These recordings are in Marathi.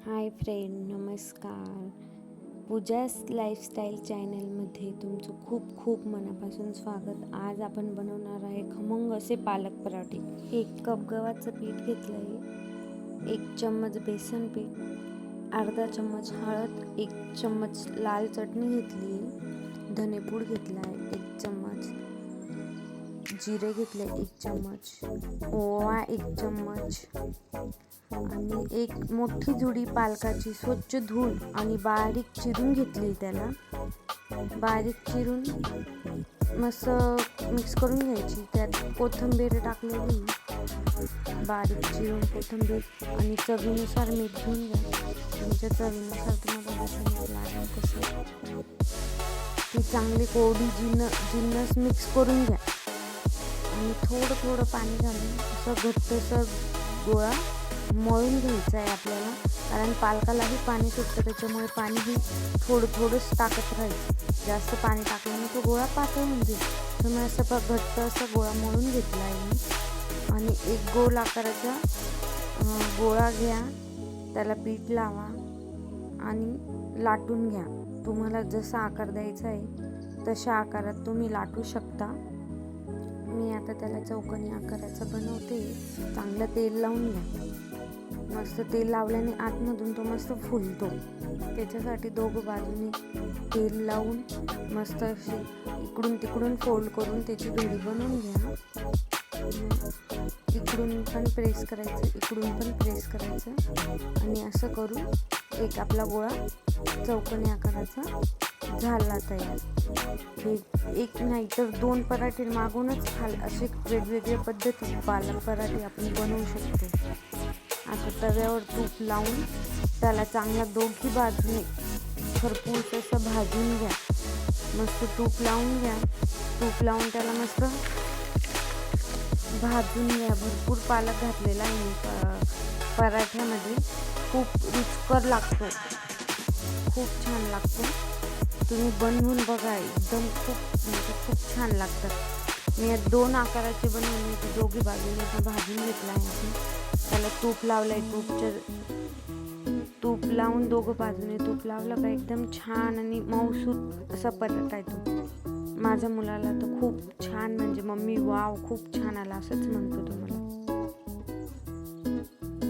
हाय फ्रेंड, नमस्कार. पूजास लाईफस्टाईल चॅनलमध्ये तुमचं खूप खूप मनापासून स्वागत. आज आपण बनवणार आहे खमंग असे पालक पराठे. 1 कप गव्हाचं पीठ घेतलं आहे, 1 चम्मच बेसन पीठ, अर्धा चम्मच हळद, 1 चम्मच लाल चटणी घेतली आहे, धनेपूड घेतला आहे 1 चम्मच, जिरे घेतले 1 चम्मच, ओवा 1 चम्मच आणि 1 मोठी जुडी पालकाची स्वच्छ धुवून आणि बारीक चिरून घेतली. त्याला बारीक चिरून मस्त मिक्स करून घ्यायची. त्यात कोथिंबीर टाकलेली, बारीक चिरून कोथिंबीर आणि चवीनुसार मीठ घेऊन घ्या. तुमच्या चवीनुसार तुम्हाला जसं मीठ लागेल तसं ती चांगली कोरडी जिन्नस मिक्स करून घ्या आणि थोडं थोडं पाणी घालून असं घट्टसर गोळा मळून घ्यायचं आहे आपल्याला. कारण पालकालाही पाणी सुटतं, त्याच्यामुळे पाणीही थोडं थोडंच टाकत राहायचं. जास्त पाणी टाकल्याने तो गोळा पातळ होऊन जाईल. तर मी असं घट्ट असा गोळा मळून घेतला आहे मी. आणि 1 गोल आकाराचा गोळा घ्या, त्याला पीठ लावा आणि लाटून घ्या. तुम्हाला जसा आकार द्यायचा आहे तशा आकारात तुम्ही लाटू शकता. मी आता त्याला चौकोनी आकाराचा बनवते. चांगलं तेल लावून घ्या. मस्त तेल लावल्याने आतमधून तो मस्त फुलतो. त्याच्यासाठी दोघं बाजूने तेल लावून मस्त अशी इकडून तिकडून फोल्ड करून त्याची दोरी बनवून घ्या. इकडून पण प्रेस करायचं, इकडून पण प्रेस करायचं आणि असं करून एक आपला गोळा चौकोनी आकाराचा झाला तयार. हे 1 नाही तर 2 पराठे मागूनच असे वेगवेगळ्या पद्धतीने पालक पराठे आपण बनवू शकतो. आता तव्यावर तूप लावून त्याला चांगला दोघी बाजूने खरपूस असं भाजून घ्या. मस्त तूप लावून घ्या. तूप लावून त्याला मस्त भाजून घ्या. भरपूर पालक घातलेला आहे पराठ्यामध्ये. खूप रुचकर लागतो, खूप छान लागतो. तुम्ही बनवून बघा, एकदम खूप छान लागतात. मी 2 आकाराचे बनवले, ते दोघी बाजूने भाजून घेतला आहे आपण. त्याला तूप लावलं आहे. तूप लावून दोघं बाजूने तूप लावलं का एकदम छान आणि मऊसूत असा पराठा येतो. माझ्या मुलाला तर खूप छान, म्हणजे मम्मी वाव खूप छान आला असंच म्हणतो तुम्हाला.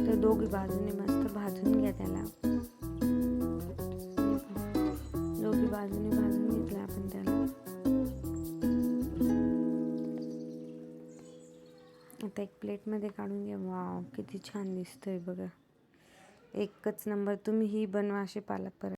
तर दोघी बाजूने मस्त भाजून घ्या त्याला. दोघी बाजूने भाजून घेतलं आपण त्याला. आता एक प्लेटमध्ये काढून घ्या. वाव किती छान दिसतंय बघा, एकच नंबर. तुम्ही ही बनवा असे पालक पराठे.